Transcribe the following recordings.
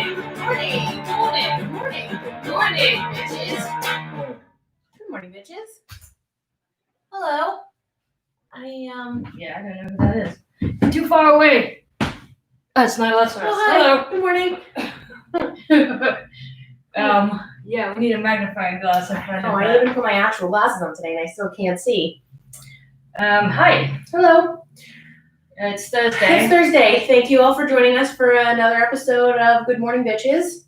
morning, bitches. Good morning, bitches. Hello. Yeah, I don't know who that is. You're too far away. That's not us. Hello. Good morning. Yeah, we need a magnifying glass. I even put my actual glasses on today, and I still can't see. Hi. Hello. It's Thursday. It's Thursday. Thank you all for joining us for another episode of Good Morning Bitches.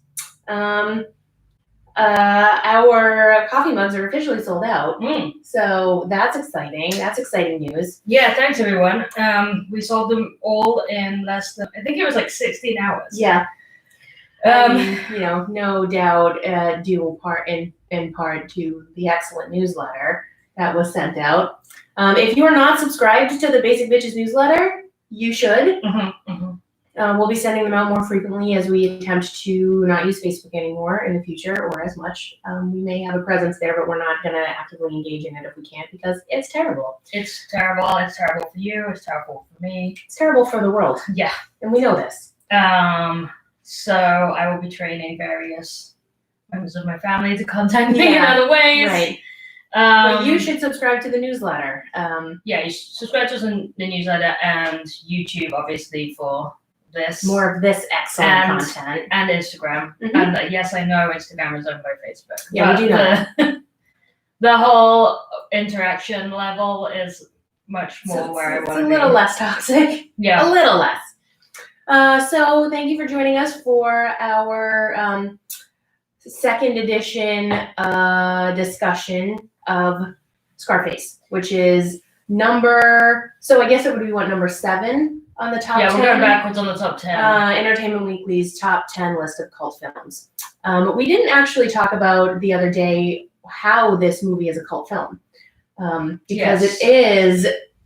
Our coffee mugs are officially sold out. So that's exciting. That's exciting news. Yeah, thanks everyone. We sold them all in less than, I think it was like 16 hours. Yeah. No doubt due in part to the excellent newsletter that was sent out. If you are not subscribed to the Basic Bitches newsletter, you should. We'll be sending them out more frequently as we attempt to not use Facebook anymore in the future, or as much. We may have a presence there, but we're not going to actively engage in it if we can't, because it's terrible. It's terrible. It's terrible for you. It's terrible for me. It's terrible for the world. Yeah. And we know this. So I will be training various members of my family to contact me in other ways. Right. But you should subscribe to the newsletter. Yeah, you should subscribe to us in the newsletter and YouTube, obviously, for this. More of this excellent content. And Instagram. Mm-hmm. And yes, I know Instagram is owned by Facebook. Yeah, we do know. The whole interaction level is much more where I want to be. It's a little less toxic. Yeah. A little less. So thank you for joining us for our second edition discussion of Scarface, which is number 7 on the top 10. Yeah, we're going backwards on the top 10. Entertainment Weekly's top 10 list of cult films. We didn't actually talk about the other day how this movie is a cult film, because it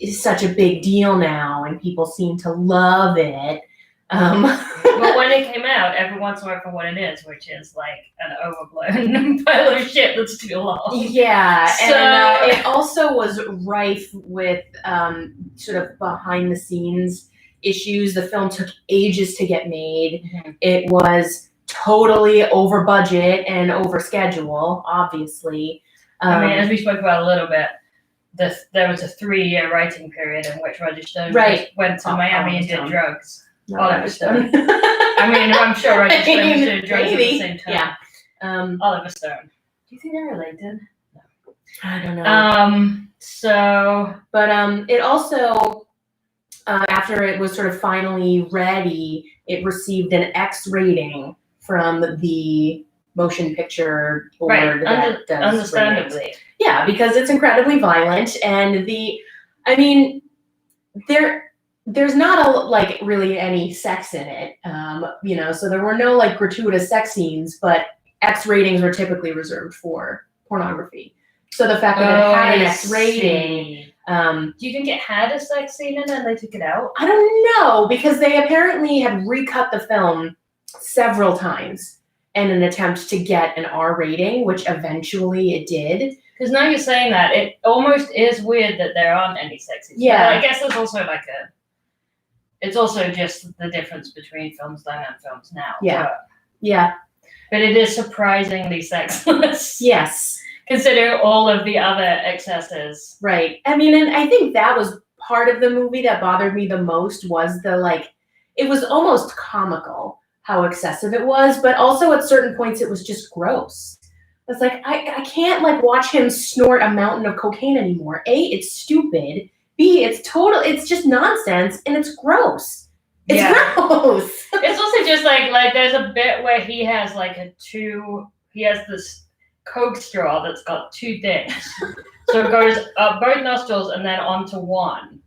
is such a big deal now, and people seem to love it. But when it came out, everyone saw it for what it is, which is like an overblown pile of shit that's too long. Yeah, so, and it also was rife with sort of behind the scenes issues. The film took ages to get made. Mm-hmm. It was totally over budget and over schedule, obviously. As we spoke about a little bit, there was a 3-year writing period in which Roger Stone went to Miami and did drugs. Oliver Stone. I'm sure Roger Stone was doing drugs at the same time. Yeah. Oliver Stone. Do you think they're related? No. I don't know. But it also, after it was sort of finally ready, it received an X rating from the motion picture board that does understandably. Ratings. Yeah, because it's incredibly violent, and there's not really any sex in it, so there were no gratuitous sex scenes, but X ratings were typically reserved for pornography. So the fact that it had an X rating. Do you think it had a sex scene in it and they took it out? I don't know, because they apparently had recut the film several times in an attempt to get an R rating, which eventually it did. Because now you're saying that, it almost is weird that there aren't any sex scenes. Yeah. But I guess there's also it's also just the difference between films then and films now. Yeah. But it is surprisingly sexless. Yes. Considering all of the other excesses. Right. And I think that was part of the movie that bothered me the most, was it was almost comical how excessive it was, but also at certain points it was just gross. It's I can't watch him snort a mountain of cocaine anymore. A, it's stupid. B, it's just nonsense, and it's gross. It's gross. It's also just there's a bit where he has he has this Coke straw that's got 2 things. So it goes up both nostrils and then onto one.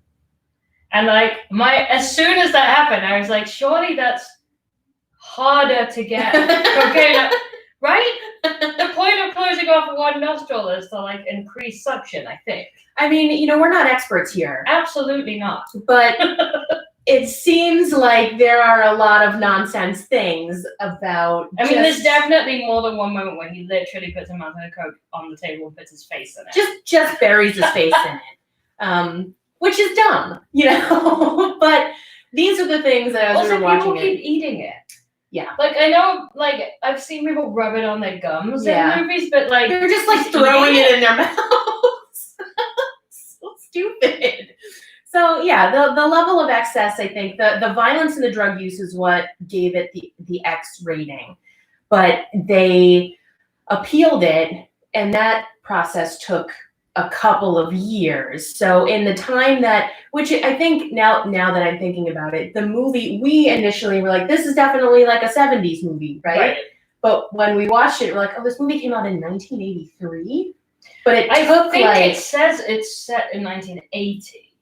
And as soon as that happened, I was like, surely that's harder to get cocaine up, right? The point of closing off one nostril is to increase suction, I think. We're not experts here. Absolutely not. But it seems like there are a lot of nonsense things about. There's definitely more than one moment when he literally puts a mountain of Coke on the table and puts his face in it. Just buries his face in it, which is dumb, But these are the things that as we were watching people keep eating it. Yeah. Like, I know, like, I've seen people rub it on their gums Yeah. in movies, but, like... They're just, like, throwing it in their mouths. So stupid. So, yeah, the level of excess, I think, the violence and the drug use is what gave it the X rating. But they appealed it, and that process took a couple of years. So in the time that, which I think now that I'm thinking about it, the movie, we initially were like, this is definitely like a 70s movie, right? But when we watched it, we're like, oh, this movie came out in 1983? But it took it says it's set in 1980,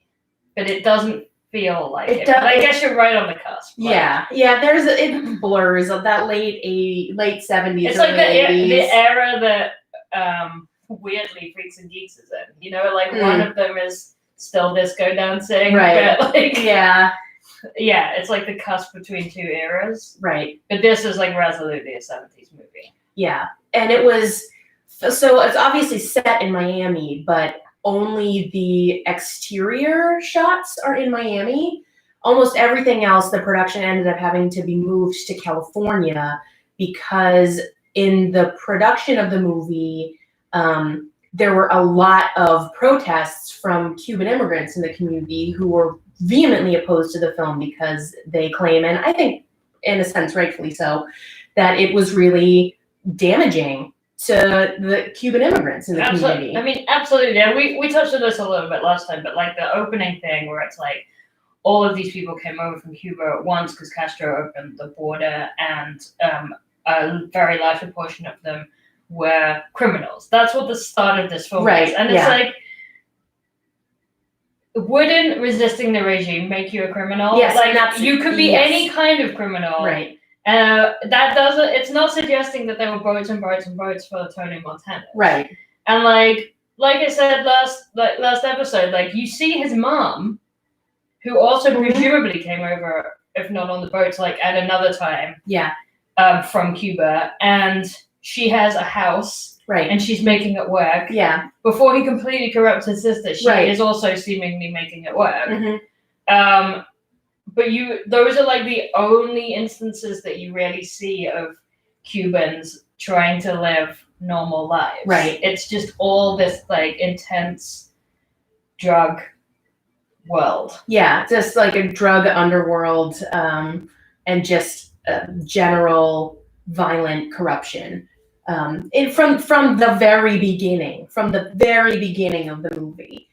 but it doesn't feel like it. But I guess you're right on the cusp. Yeah, it blurs of that late 70s. It's like the era that weirdly Freaks and Geeks is in. You know, like one of them is still disco dancing, right? But like, yeah, it's like the cusp between two eras, right? But this is like resolutely a 70s movie. Yeah, and it was so it's obviously set in Miami, but only the exterior shots are in Miami. Almost everything else, the production ended up having to be moved to California because in the production of the movie, there were a lot of protests from Cuban immigrants in the community who were vehemently opposed to the film because they claim, and I think in a sense rightfully so, that it was really damaging to the Cuban immigrants in the community. I mean, absolutely. Yeah, we touched on this a little bit last time, but like the opening thing where it's like all of these people came over from Cuba at once because Castro opened the border, and a very large proportion of them were criminals. That's what the start of this film is. And it's like, wouldn't resisting the regime make you a criminal? Yes, like you could be any kind of criminal. Right. That doesn't, it's not suggesting that there were boats and boats and boats for Tony Montana. Right. And like I said last episode, like you see his mom, who also presumably came over, if not on the boats, like at another time. Yeah. From Cuba, and she has a house. Right. And she's making it work. Yeah. Before he completely corrupts his sister, she is also seemingly making it work. Mm-hmm. But those are like the only instances that you really see of Cubans trying to live normal lives. Right. It's just all this like intense drug world. Yeah, just like a drug underworld, and just general violent corruption. From the very beginning of the movie.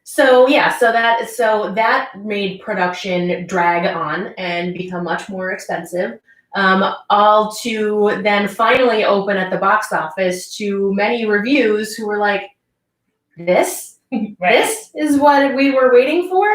So that made production drag on and become much more expensive. All to then finally open at the box office to many reviews who were like, this is what we were waiting for.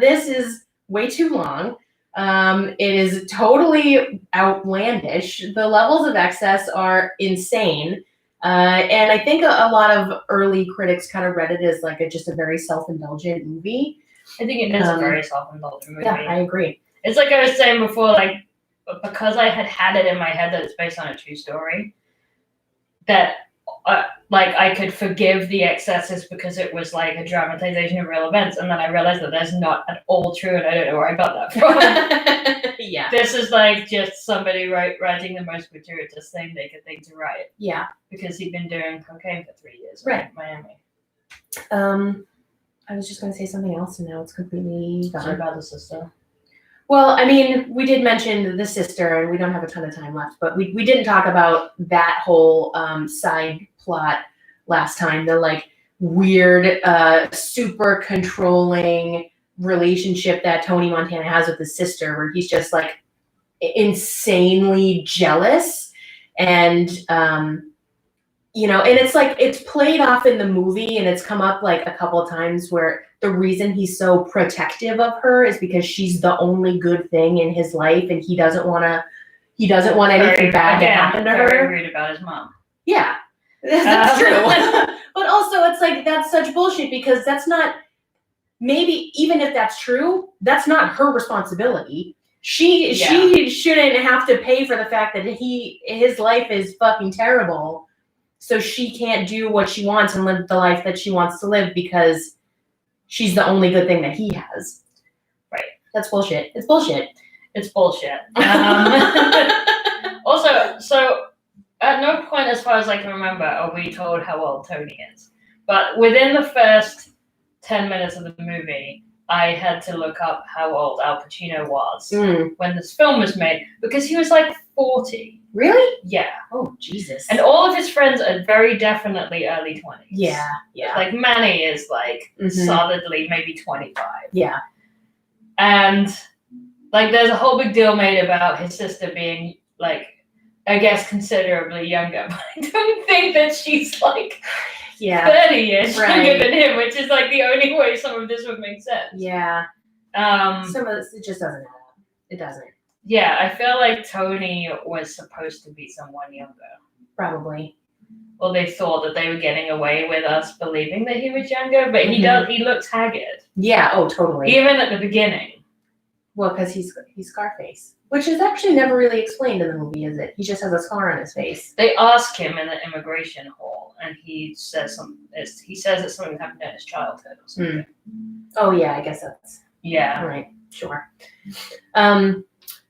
This is way too long. It is totally outlandish. The levels of excess are insane. And I think a lot of early critics kind of read it as like just a very self-indulgent movie. I think it is a very self-indulgent movie. Yeah, I agree. It's like I was saying before, like, because I had it in my head that it's based on a true story, that like I could forgive the excesses because it was like a dramatization of real events, and then I realized that that's not at all true, and I don't know where I got that from. Yeah. This is like just somebody writing the most gratuitous thing they could think to write. Yeah. Because he'd been doing cocaine for 3 years in Miami. I was just going to say something else, and now it's completely gone. Sorry about the sister. Well, I mean, we did mention the sister, and we don't have a ton of time left, but we didn't talk about that whole side plot last time. The like weird, super controlling relationship that Tony Montana has with his sister, where he's just like insanely jealous, and you know, and it's like it's played off in the movie, and it's come up like a couple of times where the reason he's so protective of her is because she's the only good thing in his life, and he doesn't want anything bad to happen to her. Very rude about his mom. Yeah, that's true. But also, it's like that's such bullshit because that's not. Maybe even if that's true, that's not her responsibility. She shouldn't have to pay for the fact that his life is fucking terrible. So she can't do what she wants and live the life that she wants to live because she's the only good thing that he has. Right. That's bullshit. It's bullshit. It's bullshit. Also, so at no point, as far as I can remember, are we told how old Tony is. But within the first 10 minutes of the movie, I had to look up how old Al Pacino was when this film was made, because he was like 40. Really? Yeah. Oh, Jesus. And all of his friends are very definitely early 20s. Yeah, yeah. Like Manny is like solidly maybe 25. Yeah. And like there's a whole big deal made about his sister being like, I guess considerably younger, but I don't think that she's like 30 years younger than him, which is like the only way some of this would make sense. Yeah. Some of this, it just doesn't add up. It doesn't. Yeah, I feel like Tony was supposed to be someone younger. Probably. Well, they thought that they were getting away with us believing that he was younger, but he looks haggard. Yeah, oh, totally. Even at the beginning. Well, because he's Scarface, which is actually never really explained in the movie, is it? He just has a scar on his face. They ask him in the immigration hall, and he says that something happened in his childhood or something. Oh yeah, I guess that's right. Sure.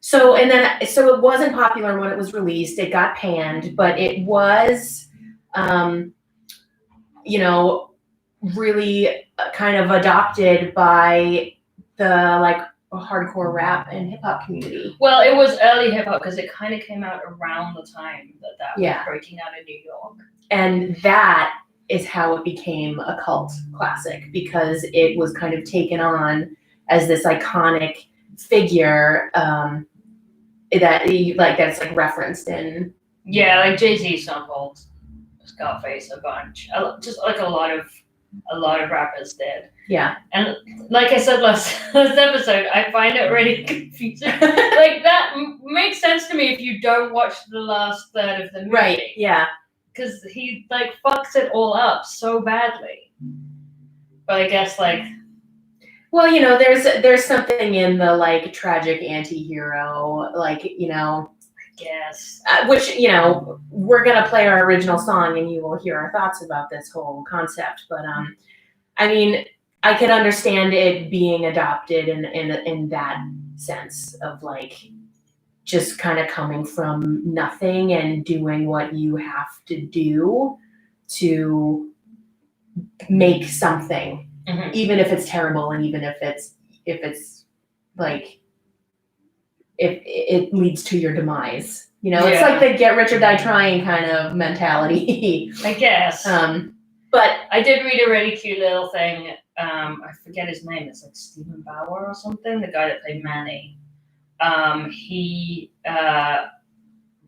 So it wasn't popular when it was released. It got panned, but it was, really kind of adopted by the hardcore rap and hip hop community. Well, it was early hip hop because it kind of came out around the time that was breaking out in New York. And that is how it became a cult classic, because it was kind of taken on as this iconic figure that's like referenced in. Yeah, like Jay-Z sampled Scarface a bunch, just like a lot of rappers did. Yeah. And like I said last episode, I find it really confusing. Like that makes sense to me if you don't watch the last third of the movie. Right, yeah. Because he fucks it all up so badly. But I guess well, there's something in the tragic anti-hero, I guess. Which, we're going to play our original song and you will hear our thoughts about this whole concept. But, I mean, I could understand it being adopted in that sense of just kind of coming from nothing and doing what you have to do to make something, even if it's terrible and even if it leads to your demise. It's like the get rich or die trying kind of mentality. I guess. But I did read a really cute little thing. I forget his name. It's Stephen Bauer or something. The guy that played Manny. He,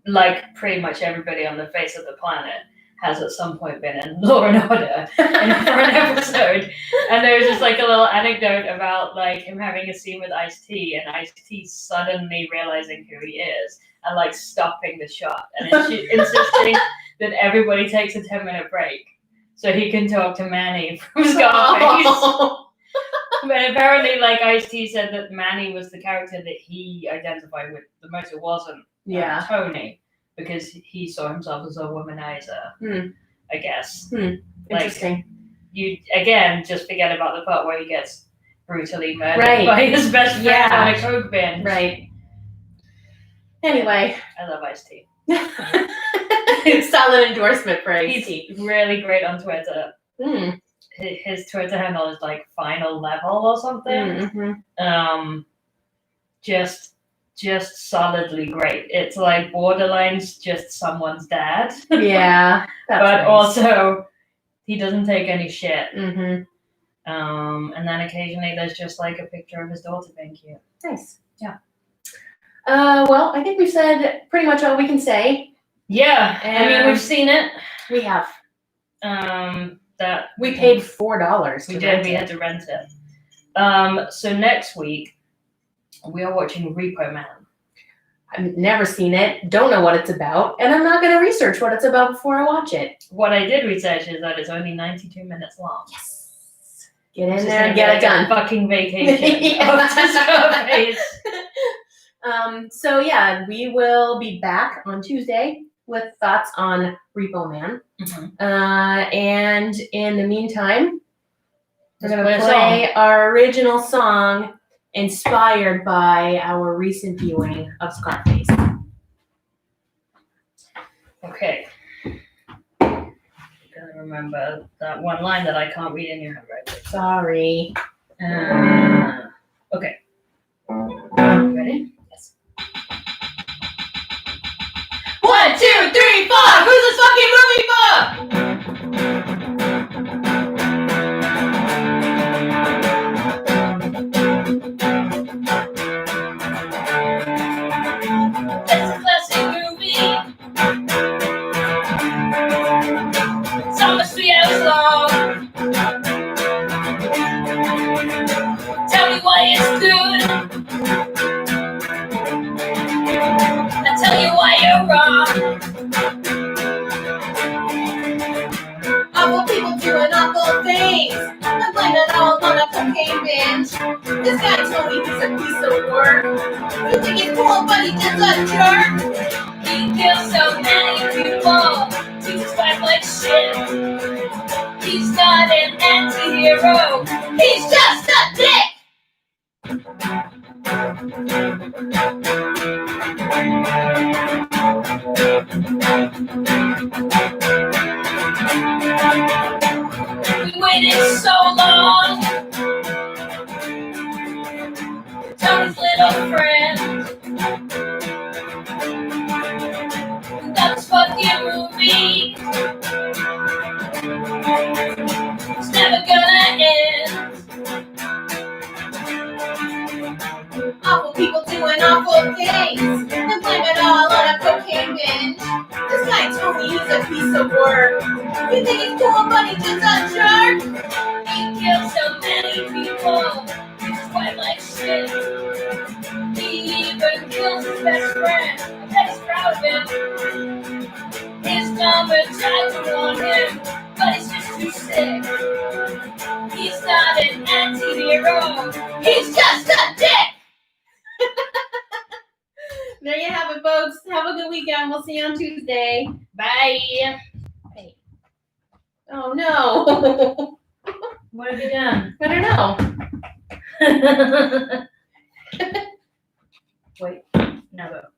like pretty much everybody on the face of the planet, has at some point been in Law and Order for an episode. And there was just a little anecdote about him having a scene with Ice-T and Ice-T suddenly realizing who he is and stopping the shot and insisting that everybody takes a 10-minute break so he can talk to Manny from Scarface. But apparently, Ice-T said that Manny was the character that he identified with the most. It wasn't Tony, because he saw himself as a womanizer, I guess. Interesting. You, again, just forget about the part where he gets brutally murdered by his best friend on a coke binge. Right. Anyway. I love Ice-T. Solid endorsement for Ice-T. He's really great on Twitter. His Twitter handle is Final Level or something. Just solidly great. It's borderlines just someone's dad. Yeah. But nice. Also he doesn't take any shit. And then occasionally there's just a picture of his daughter being cute. Nice. Yeah. Well, I think we've said pretty much all we can say. Yeah. I mean, we've seen it. We have. That we paid $4. We did. We had to rent it. So next week we are watching Repo Man. I've never seen it. Don't know what it's about, and I'm not going to research what it's about before I watch it. What I did research is that it's only 92 minutes long. Yes. Get in there and get it done. Fucking vacation. Scarface. So yeah, we will be back on Tuesday with thoughts on Repo Man. And in the meantime, we're going to play our original song, inspired by our recent viewing of Scarface. Okay. Gotta remember that one line that I can't read in your handwriting. Sorry. Okay. Ready? Yes. 1, 2, 3, 4. Who's this fucking movie for? It's a classic movie. It's almost 3 hours long. Tell me why it's good. I'll tell you why you're wrong. Awful people doing awful things. I'm blaming it all on a cocaine binge. This guy told me he's a piece of work. You think he's cool, but he's just a jerk. He kills so many people. Treats his wife like shit. He's not an anti-hero. He's just a dick. We waited so long. Tony's little friend. That was fucking movie. It's never gonna end. Awful people doing awful things. And blame it all on a cocaine binge. This guy told me he's a piece of work. You think he's cool, but he's just a jerk. He killed so many people. Treats his wife like shit. He even kills his best friend. I bet he's proud of it. His mama tried to warn him, but he's just too sick. He's not an anti-hero. He's just a dick. There you have it, folks. Have a good weekend. We'll see you on Tuesday. Bye. Oh no. What have you done? I don't know. Wait, never.